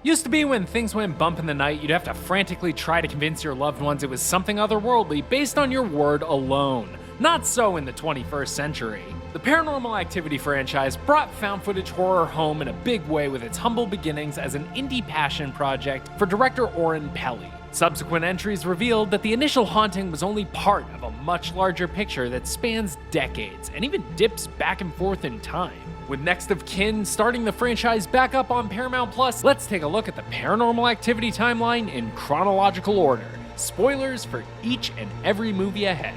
Used to be when things went bump in the night, you'd have to frantically try to convince your loved ones it was something otherworldly based on your word alone. Not so in the 21st century. The Paranormal Activity franchise brought found footage horror home in a big way with its humble beginnings as an indie passion project for director Oren Peli. Subsequent entries revealed that the initial haunting was only part of a much larger picture that spans decades and even dips back and forth in time. With Next of Kin starting the franchise back up on Paramount Plus, let's take a look at the Paranormal Activity timeline in chronological order. Spoilers for each and every movie ahead.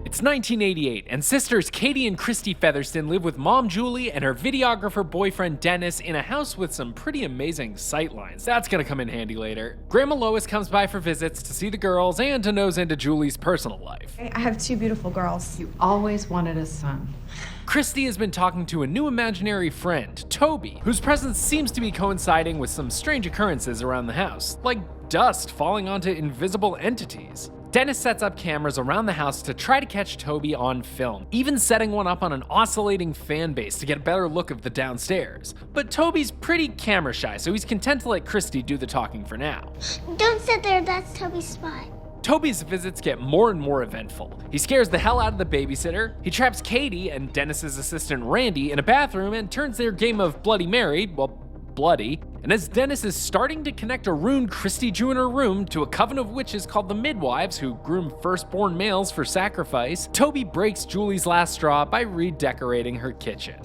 It's 1988, and sisters Katie and Christy Featherston live with mom Julie and her videographer boyfriend Dennis in a house with some pretty amazing sightlines. That's gonna come in handy later. Grandma Lois comes by for visits to see the girls and to nose into Julie's personal life. I have two beautiful girls. You always wanted a son. Christy has been talking to a new imaginary friend, Toby, whose presence seems to be coinciding with some strange occurrences around the house, like dust falling onto invisible entities. Dennis sets up cameras around the house to try to catch Toby on film, even setting one up on an oscillating fan base to get a better look of the downstairs. But Toby's pretty camera shy, so he's content to let Christy do the talking for now. Don't sit there, that's Toby's spot. Toby's visits get more and more eventful. He scares the hell out of the babysitter, he traps Katie and Dennis's assistant Randy in a bathroom and turns their game of Bloody Mary, bloody, and as Dennis is starting to connect a rune Christy drew in her room to a coven of witches called the Midwives who groom firstborn males for sacrifice, Toby breaks Julie's last straw by redecorating her kitchen.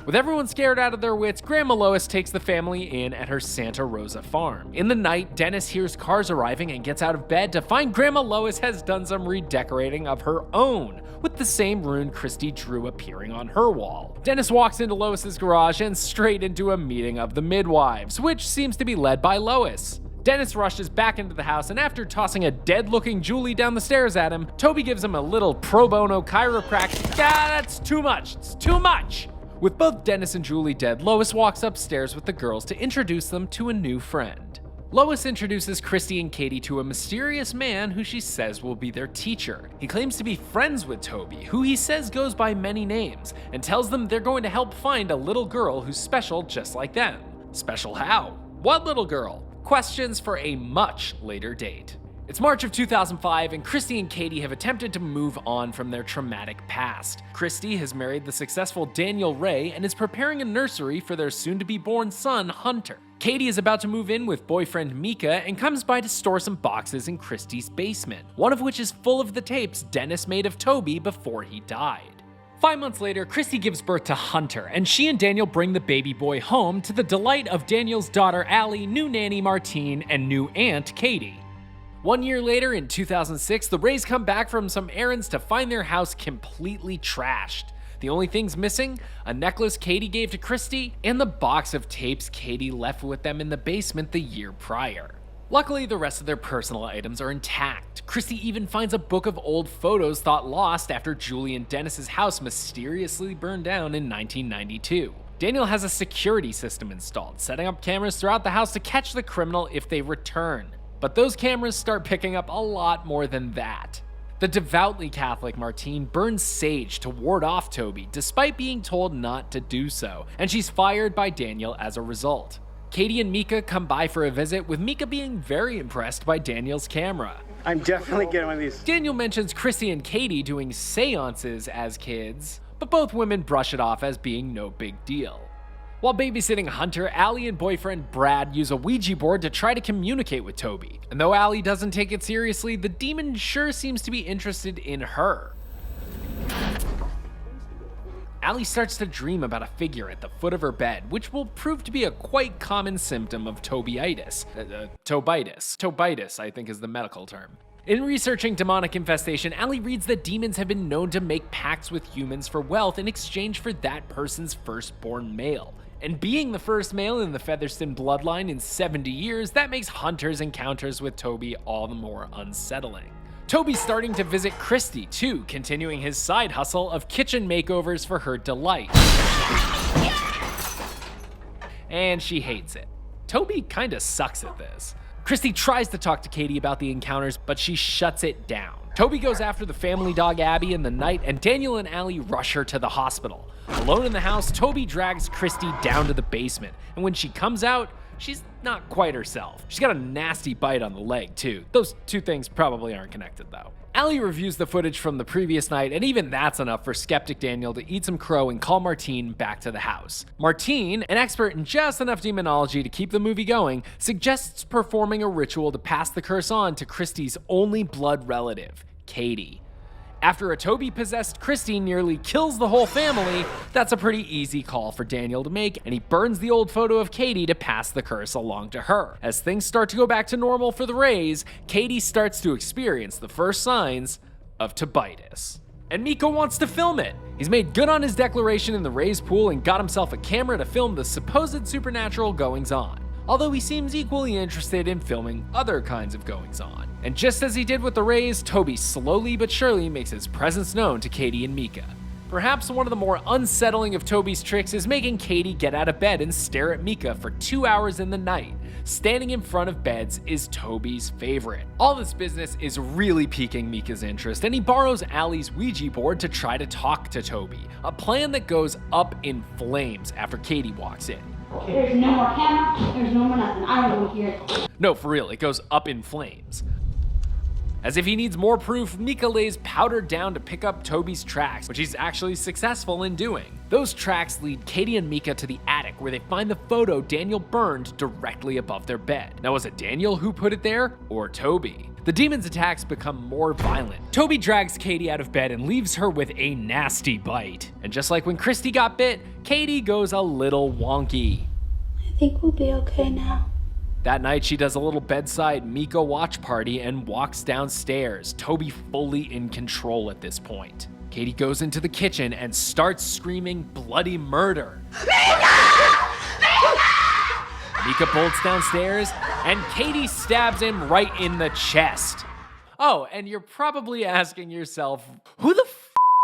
With everyone scared out of their wits, Grandma Lois takes the family in at her Santa Rosa farm. In the night, Dennis hears cars arriving and gets out of bed to find Grandma Lois has done some redecorating of her own, with the same rune Christy drew appearing on her wall. Dennis walks into Lois's garage and straight into a meeting of the midwives, which seems to be led by Lois. Dennis rushes back into the house, and after tossing a dead-looking Julie down the stairs at him, Toby gives him a little pro bono chiropractic. That's too much, it's too much! With both Dennis and Julie dead, Lois walks upstairs with the girls to introduce them to a new friend. Lois introduces Christy and Katie to a mysterious man who she says will be their teacher. He claims to be friends with Toby, who he says goes by many names, and tells them they're going to help find a little girl who's special just like them. Special how? What little girl? Questions for a much later date. It's March of 2005, and Christy and Katie have attempted to move on from their traumatic past. Christy has married the successful Daniel Ray and is preparing a nursery for their soon-to-be-born son, Hunter. Katie is about to move in with boyfriend Mika and comes by to store some boxes in Christy's basement, one of which is full of the tapes Dennis made of Toby before he died. 5 months later, Christy gives birth to Hunter, and she and Daniel bring the baby boy home to the delight of Daniel's daughter Allie, new nanny Martine, and new aunt Katie. 1 year later, in 2006, the Rays come back from some errands to find their house completely trashed. The only things missing? A necklace Katie gave to Christy, and the box of tapes Katie left with them in the basement the year prior. Luckily, the rest of their personal items are intact. Christy even finds a book of old photos thought lost after Julie and Dennis's house mysteriously burned down in 1992. Daniel has a security system installed, setting up cameras throughout the house to catch the criminal if they return. But those cameras start picking up a lot more than that. The devoutly Catholic Martine burns sage to ward off Toby, despite being told not to do so, and she's fired by Daniel as a result. Katie and Mika come by for a visit, with Mika being very impressed by Daniel's camera. I'm definitely getting one of these. Daniel mentions Christy and Katie doing seances as kids, but both women brush it off as being no big deal. While babysitting Hunter, Allie and boyfriend Brad use a Ouija board to try to communicate with Toby. And though Allie doesn't take it seriously, the demon sure seems to be interested in her. Allie starts to dream about a figure at the foot of her bed, which will prove to be a quite common symptom of Tobyitis. Tobitis, I think is the medical term. In researching demonic infestation, Allie reads that demons have been known to make pacts with humans for wealth in exchange for that person's firstborn male. And being the first male in the Featherston bloodline in 70 years, that makes Hunter's encounters with Toby all the more unsettling. Toby's starting to visit Christy too, continuing his side hustle of kitchen makeovers for her delight. And she hates it. Toby kinda sucks at this. Christy tries to talk to Katie about the encounters, but she shuts it down. Toby goes after the family dog Abby in the night, and Daniel and Allie rush her to the hospital. Alone in the house, Toby drags Christy down to the basement, and when she comes out, she's not quite herself. She's got a nasty bite on the leg, too. Those two things probably aren't connected, though. Allie reviews the footage from the previous night, and even that's enough for skeptic Daniel to eat some crow and call Martine back to the house. Martine, an expert in just enough demonology to keep the movie going, suggests performing a ritual to pass the curse on to Christy's only blood relative, Katie. After a Toby-possessed Christy nearly kills the whole family, that's a pretty easy call for Daniel to make, and he burns the old photo of Katie to pass the curse along to her. As things start to go back to normal for the Rays, Katie starts to experience the first signs of Tobitis. And Miko wants to film it. He's made good on his declaration in the Rays pool and got himself a camera to film the supposed supernatural goings-on, although he seems equally interested in filming other kinds of goings-on. And just as he did with the Rays, Toby slowly but surely makes his presence known to Katie and Mika. Perhaps one of the more unsettling of Toby's tricks is making Katie get out of bed and stare at Mika for 2 hours in the night. Standing in front of beds is Toby's favorite. All this business is really piquing Mika's interest, and he borrows Allie's Ouija board to try to talk to Toby, a plan that goes up in flames after Katie walks in. There's no more hammer, there's no more nothing. I don't want to hear it. No, for real, it goes up in flames. As if he needs more proof, Mika lays powder down to pick up Toby's tracks, which he's actually successful in doing. Those tracks lead Katie and Mika to the attic, where they find the photo Daniel burned directly above their bed. Now, was it Daniel who put it there, or Toby? The demon's attacks become more violent. Toby drags Katie out of bed and leaves her with a nasty bite. And just like when Christy got bit, Katie goes a little wonky. I think we'll be okay now. That night, she does a little bedside Miko watch party and walks downstairs, Toby fully in control at this point. Katie goes into the kitchen and starts screaming bloody murder. Mika bolts downstairs, and Katie stabs him right in the chest. Oh, and you're probably asking yourself, who the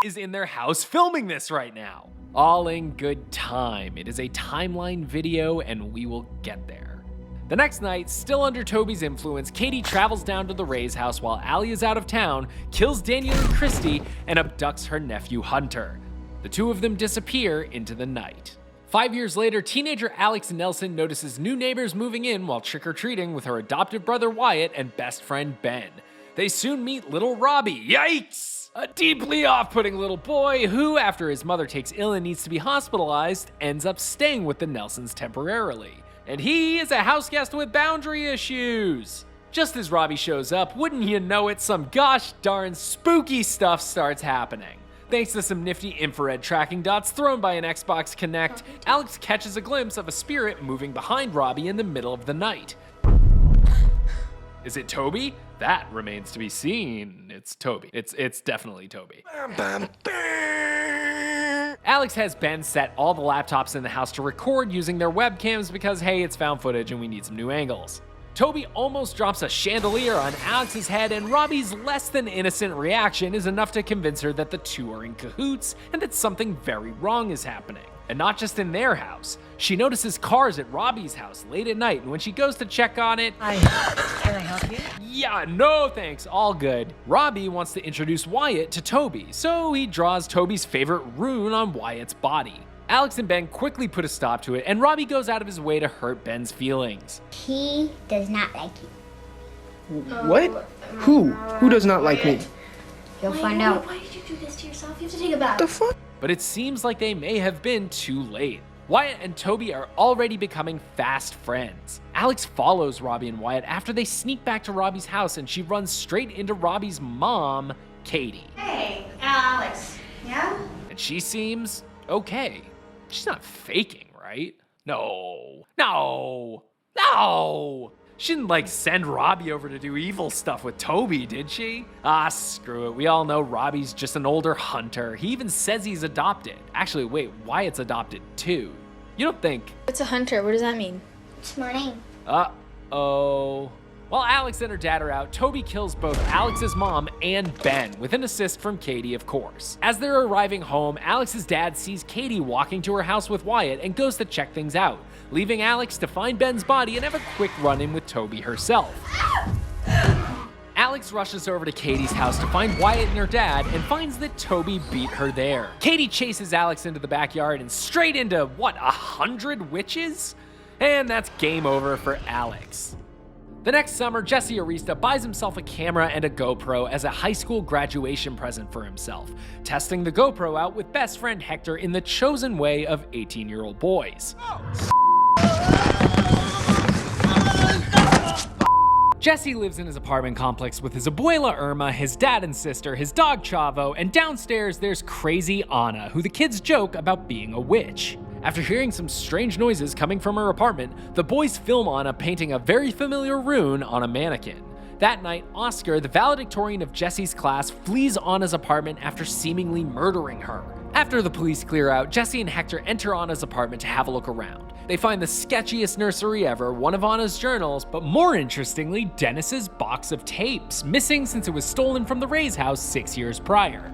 is in their house filming this right now? All in good time. It is a timeline video, and we will get there. The next night, still under Toby's influence, Katie travels down to the Rays' house while Allie is out of town, kills Daniel and Christy, and abducts her nephew Hunter. The two of them disappear into the night. 5 years later, teenager Alex Nelson notices new neighbors moving in while trick-or-treating with her adopted brother Wyatt and best friend Ben. They soon meet little Robbie. Yikes! A deeply off-putting little boy who, after his mother takes ill and needs to be hospitalized, ends up staying with the Nelsons temporarily. And he is a house guest with boundary issues. Just as Robbie shows up, wouldn't you know it, some gosh darn spooky stuff starts happening. Thanks to some nifty infrared tracking dots thrown by an Xbox Kinect, Alex catches a glimpse of a spirit moving behind Robbie in the middle of the night. Is it Toby? That remains to be seen. It's Toby. It's definitely Toby. Alex has Ben set all the laptops in the house to record using their webcams because, hey, it's found footage and we need some new angles. Toby almost drops a chandelier on Alex's head, and Robbie's less than innocent reaction is enough to convince her that the two are in cahoots and that something very wrong is happening. And not just in their house. She notices cars at Robbie's house late at night, and when she goes to check on it... Hi, can I help you? Yeah, no thanks, all good. Robbie wants to introduce Wyatt to Toby, so he draws Toby's favorite rune on Wyatt's body. Alex and Ben quickly put a stop to it, and Robbie goes out of his way to hurt Ben's feelings. He does not like you. What? Who? Who does not like me? You'll find out. Why did you do this to yourself? You have to take it back. The fuck? But it seems like they may have been too late. Wyatt and Toby are already becoming fast friends. Alex follows Robbie and Wyatt after they sneak back to Robbie's house, and she runs straight into Robbie's mom, Katie. Hey, Alex. Yeah? And she seems okay. She's not faking, right? No. She didn't send Robbie over to do evil stuff with Toby, did she? Ah, screw it. We all know Robbie's just an older hunter. He even says he's adopted. Actually, wait, Wyatt's adopted too. You don't think... What's a hunter? What does that mean? It's my name. Uh-oh. While Alex and her dad are out, Toby kills both Alex's mom and Ben, with an assist from Katie, of course. As they're arriving home, Alex's dad sees Katie walking to her house with Wyatt and goes to check things out, leaving Alex to find Ben's body and have a quick run-in with Toby herself. Alex Alex rushes over to Katie's house to find Wyatt and her dad and finds that Toby beat her there. Katie chases Alex into the backyard and straight into, 100 witches? And that's game over for Alex. The next summer, Jesse Arista buys himself a camera and a GoPro as a high school graduation present for himself, testing the GoPro out with best friend Hector in the chosen way of 18-year-old boys. Jesse lives in his apartment complex with his abuela Irma, his dad and sister, his dog Chavo, and downstairs there's crazy Anna, who the kids joke about being a witch. After hearing some strange noises coming from her apartment, the boys film Anna painting a very familiar rune on a mannequin. That night, Oscar, the valedictorian of Jesse's class, flees Anna's apartment after seemingly murdering her. After the police clear out, Jesse and Hector enter Anna's apartment to have a look around. They find the sketchiest nursery ever, one of Anna's journals, but more interestingly, Dennis's box of tapes, missing since it was stolen from the Ray's house 6 years prior.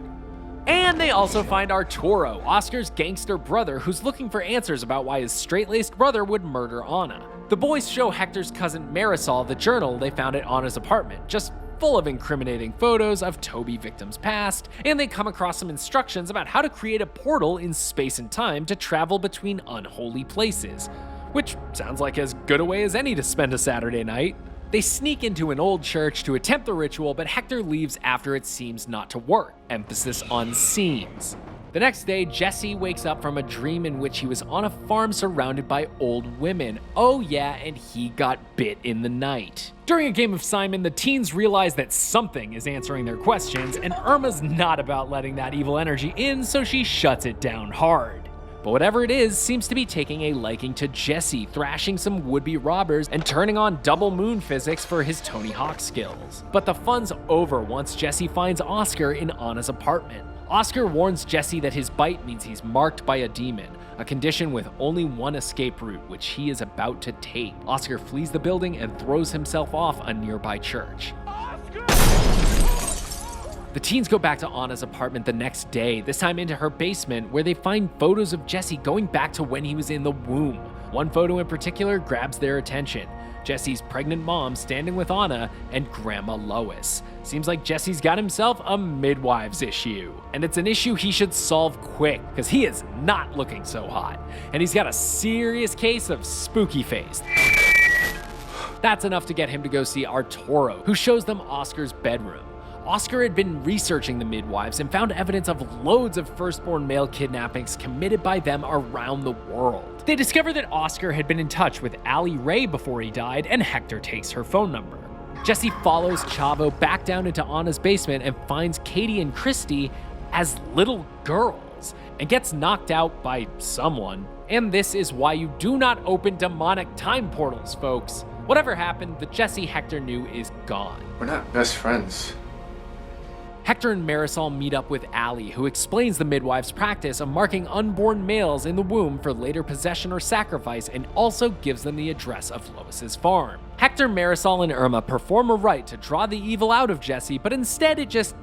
And they also find Arturo, Oscar's gangster brother, who's looking for answers about why his straight-laced brother would murder Anna. The boys show Hector's cousin Marisol the journal they found at Anna's apartment, just full of incriminating photos of Toby victims' past, and they come across some instructions about how to create a portal in space and time to travel between unholy places, which sounds like as good a way as any to spend a Saturday night. They sneak into an old church to attempt the ritual, but Hector leaves after it seems not to work, emphasis on seems. The next day, Jesse wakes up from a dream in which he was on a farm surrounded by old women. Oh yeah, and he got bit in the night. During a game of Simon, the teens realize that something is answering their questions, and Irma's not about letting that evil energy in, so she shuts it down hard. But whatever it is seems to be taking a liking to Jesse, thrashing some would-be robbers and turning on double moon physics for his Tony Hawk skills. But the fun's over once Jesse finds Oscar in Anna's apartment. Oscar warns Jesse that his bite means he's marked by a demon, a condition with only one escape route, which he is about to take. Oscar flees the building and throws himself off a nearby church. The teens go back to Anna's apartment the next day, this time into her basement, where they find photos of Jesse going back to when he was in the womb. One photo in particular grabs their attention. Jesse's pregnant mom standing with Anna and Grandma Lois. Seems like Jesse's got himself a midwives issue. And it's an issue he should solve quick, because he is not looking so hot. And he's got a serious case of spooky face. That's enough to get him to go see Arturo, who shows them Oscar's bedroom. Oscar had been researching the midwives and found evidence of loads of firstborn male kidnappings committed by them around the world. They discover that Oscar had been in touch with Allie Ray before he died, and Hector takes her phone number. Jesse follows Chavo back down into Anna's basement and finds Katie and Christy as little girls, and gets knocked out by someone. And this is why you do not open demonic time portals, folks. Whatever happened, the Jesse Hector knew is gone. We're not best friends. Hector and Marisol meet up with Allie, who explains the midwife's practice of marking unborn males in the womb for later possession or sacrifice, and also gives them the address of Lois's farm. Hector, Marisol, and Irma perform a rite to draw the evil out of Jesse, but instead it just,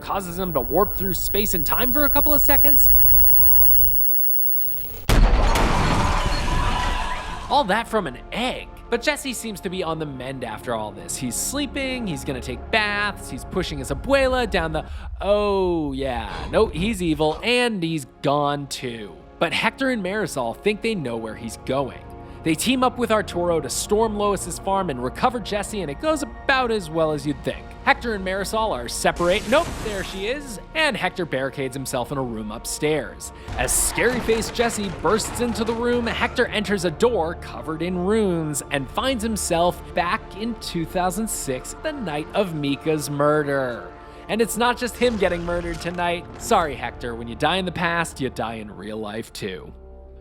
causes him to warp through space and time for a couple of seconds. All that from an egg. But Jesse seems to be on the mend after all this. He's sleeping, he's gonna take baths, he's pushing his abuela down the, he's evil, and he's gone too. But Hector and Marisol think they know where he's going. They team up with Arturo to storm Lois's farm and recover Jesse, and it goes about as well as you'd think. Hector and Marisol are there she is, and Hector barricades himself in a room upstairs. As scary-faced Jesse bursts into the room, Hector enters a door covered in runes and finds himself back in 2006, the night of Mika's murder. And it's not just him getting murdered tonight. Sorry, Hector, when you die in the past, you die in real life too.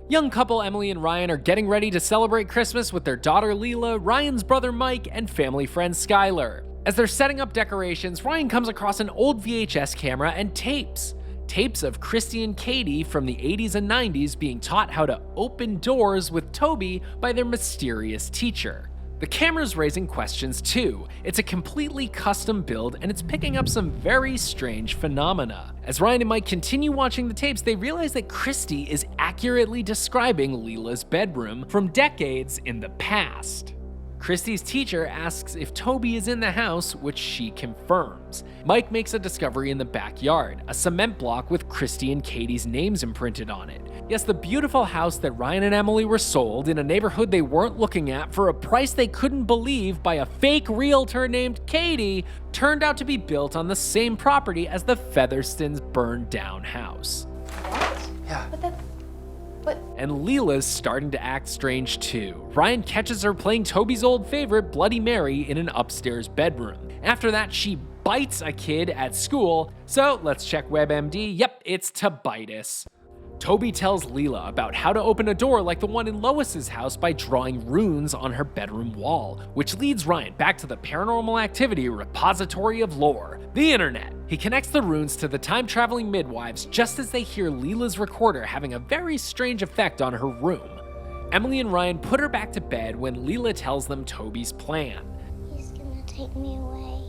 Young couple Emily and Ryan are getting ready to celebrate Christmas with their daughter Leela, Ryan's brother Mike, and family friend Skylar. As they're setting up decorations, Ryan comes across an old VHS camera and tapes. Tapes of Christy and Katie from the 80s and 90s being taught how to open doors with Toby by their mysterious teacher. The camera's raising questions too. It's a completely custom build, and it's picking up some very strange phenomena. As Ryan and Mike continue watching the tapes, they realize that Christy is accurately describing Leela's bedroom from decades in the past. Christy's teacher asks if Toby is in the house, which she confirms. Mike makes a discovery in the backyard, a cement block with Christy and Katie's names imprinted on it. Yes, the beautiful house that Ryan and Emily were sold in a neighborhood they weren't looking at for a price they couldn't believe by a fake realtor named Katie turned out to be built on the same property as the Featherstons' burned down house. What? Yeah. And Leela's starting to act strange too. Ryan catches her playing Toby's old favorite, Bloody Mary, in an upstairs bedroom. After that, she bites a kid at school. So let's check WebMD. Yep, it's Tobitis. Toby tells Leela about how to open a door like the one in Lois's house by drawing runes on her bedroom wall, which leads Ryan back to the Paranormal Activity repository of lore, the internet. He connects the runes to the time-traveling midwives just as they hear Leela's recorder having a very strange effect on her room. Emily and Ryan put her back to bed when Leela tells them Toby's plan. He's gonna take me away.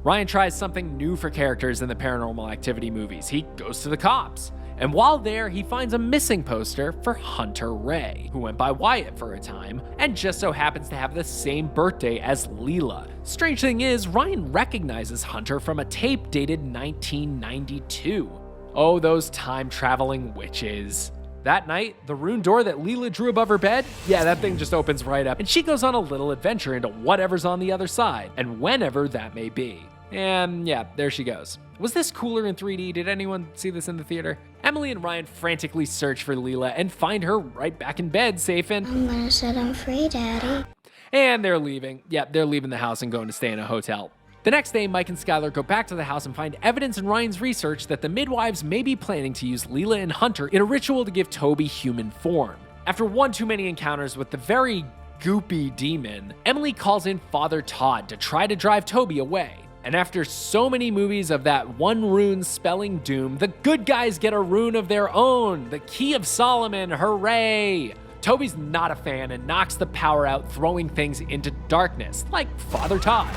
Ryan tries something new for characters in the Paranormal Activity movies. He goes to the cops. And while there, he finds a missing poster for Hunter Ray, who went by Wyatt for a time, and just so happens to have the same birthday as Leela. Strange thing is, Ryan recognizes Hunter from a tape dated 1992. Oh, those time-traveling witches. That night, the rune door that Leela drew above her bed, yeah, that thing just opens right up, and she goes on a little adventure into whatever's on the other side, and whenever that may be. And yeah, there she goes. Was this cooler in 3D? Did anyone see this in the theater? Emily and Ryan frantically search for Leela and find her right back in bed, safe and... I'm gonna set him free, Daddy. And they're leaving. Yep, they're leaving the house and going to stay in a hotel. The next day, Mike and Skylar go back to the house and find evidence in Ryan's research that the midwives may be planning to use Leela and Hunter in a ritual to give Toby human form. After one too many encounters with the very goopy demon, Emily calls in Father Todd to try to drive Toby away. And after so many movies of that one rune spelling doom, the good guys get a rune of their own, the Key of Solomon, hooray! Toby's not a fan and knocks the power out, throwing things into darkness, like Father Todd.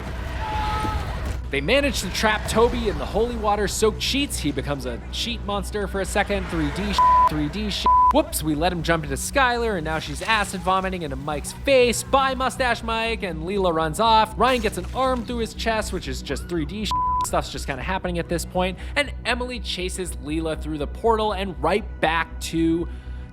They manage to trap Toby in the holy water-soaked sheets. He becomes a sheet monster for a second, 3D shit. Whoops, we let him jump into Skylar, and now she's acid vomiting into Mike's face. Bye, Mustache Mike, and Leela runs off. Ryan gets an arm through his chest, which is just 3D shit. Stuff's just kind of happening at this point, and Emily chases Leela through the portal and right back to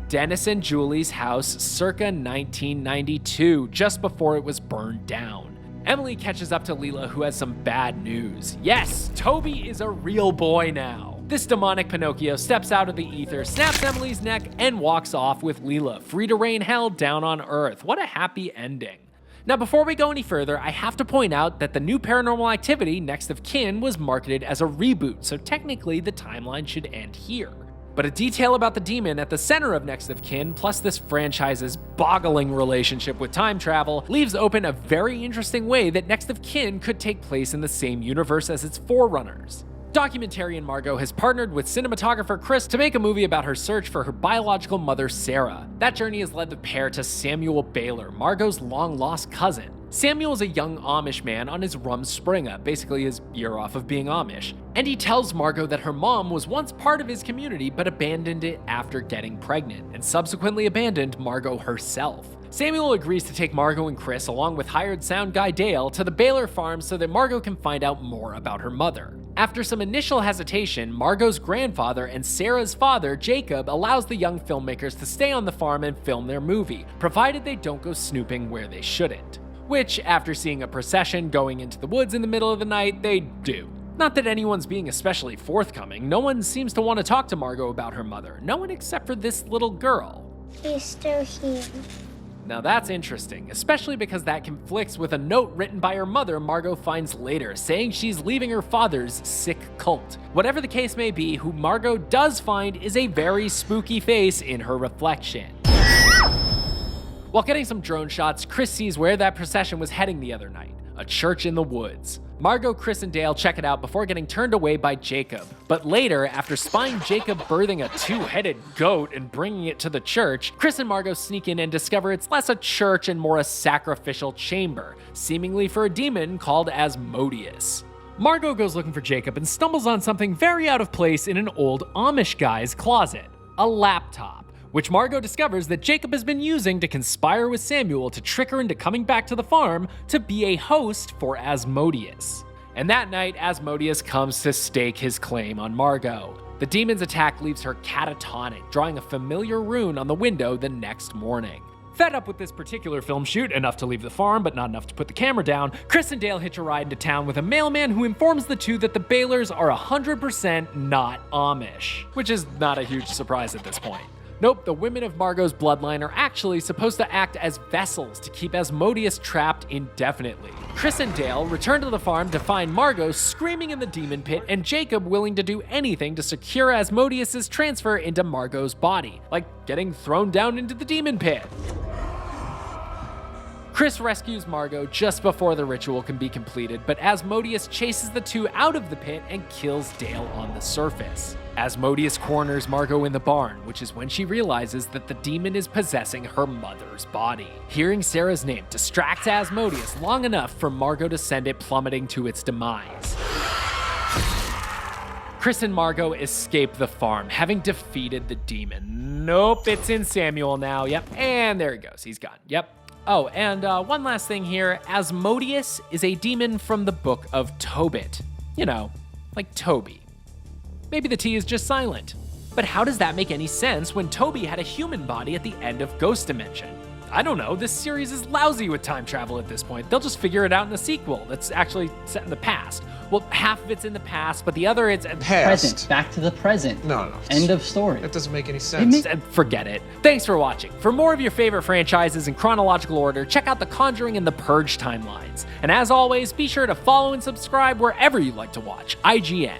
Dennis and Julie's house circa 1992, just before it was burned down. Emily catches up to Leela, who has some bad news. Yes, Toby is a real boy now. This demonic Pinocchio steps out of the ether, snaps Emily's neck, and walks off with Leela, free to rain hell down on Earth. What a happy ending. Now, before we go any further, I have to point out that the new Paranormal Activity, Next of Kin, was marketed as a reboot, so technically the timeline should end here. But a detail about the demon at the center of Next of Kin, plus this franchise's boggling relationship with time travel, leaves open a very interesting way that Next of Kin could take place in the same universe as its forerunners. Documentarian Margot has partnered with cinematographer Chris to make a movie about her search for her biological mother, Sarah. That journey has led the pair to Samuel Baylor, Margot's long-lost cousin. Samuel is a young Amish man on his rumspringa, basically his year off of being Amish, and he tells Margot that her mom was once part of his community but abandoned it after getting pregnant, and subsequently abandoned Margot herself. Samuel agrees to take Margot and Chris, along with hired sound guy Dale, to the Baylor farm so that Margot can find out more about her mother. After some initial hesitation, Margot's grandfather and Sarah's father, Jacob, allows the young filmmakers to stay on the farm and film their movie, provided they don't go snooping where they shouldn't. Which, after seeing a procession going into the woods in the middle of the night, they do. Not that anyone's being especially forthcoming, no one seems to want to talk to Margot about her mother, no one except for this little girl. He's still here. Now that's interesting, especially because that conflicts with a note written by her mother Margot finds later, saying she's leaving her father's sick cult. Whatever the case may be, who Margot does find is a very spooky face in her reflection. While getting some drone shots, Chris sees where that procession was heading the other night, a church in the woods. Margot, Chris, and Dale check it out before getting turned away by Jacob. But later, after spying Jacob birthing a two-headed goat and bringing it to the church, Chris and Margot sneak in and discover it's less a church and more a sacrificial chamber, seemingly for a demon called Asmodeus. Margot goes looking for Jacob and stumbles on something very out of place in an old Amish guy's closet, a laptop, which Margot discovers that Jacob has been using to conspire with Samuel to trick her into coming back to the farm to be a host for Asmodeus. And that night, Asmodeus comes to stake his claim on Margot. The demon's attack leaves her catatonic, drawing a familiar rune on the window the next morning. Fed up with this particular film shoot, enough to leave the farm but not enough to put the camera down, Chris and Dale hitch a ride into town with a mailman who informs the two that the Baylors are 100% not Amish, which is not a huge surprise at this point. Nope, the women of Margot's bloodline are actually supposed to act as vessels to keep Asmodeus trapped indefinitely. Chris and Dale return to the farm to find Margot screaming in the demon pit and Jacob willing to do anything to secure Asmodeus' transfer into Margot's body, like getting thrown down into the demon pit. Chris rescues Margot just before the ritual can be completed, but Asmodeus chases the two out of the pit and kills Dale on the surface. Asmodeus corners Margot in the barn, which is when she realizes that the demon is possessing her mother's body. Hearing Sarah's name distracts Asmodeus long enough for Margot to send it plummeting to its demise. Chris and Margot escape the farm, having defeated the demon. Nope, it's in Samuel now. Yep, and there he goes. He's gone. Yep. Oh, and one last thing here. Asmodeus is a demon from the Book of Tobit. You know, like Toby. Maybe the T is just silent. But how does that make any sense when Toby had a human body at the end of Ghost Dimension? I don't know, this series is lousy with time travel at this point. They'll just figure it out in the sequel that's actually set in the past. Well, half of it's in the past, but the other it's present. Back to the present. No. End of story. That doesn't make any sense. Forget it. Thanks for watching. For more of your favorite franchises in chronological order, check out the Conjuring and the Purge timelines. And as always, be sure to follow and subscribe wherever you like to watch IGN.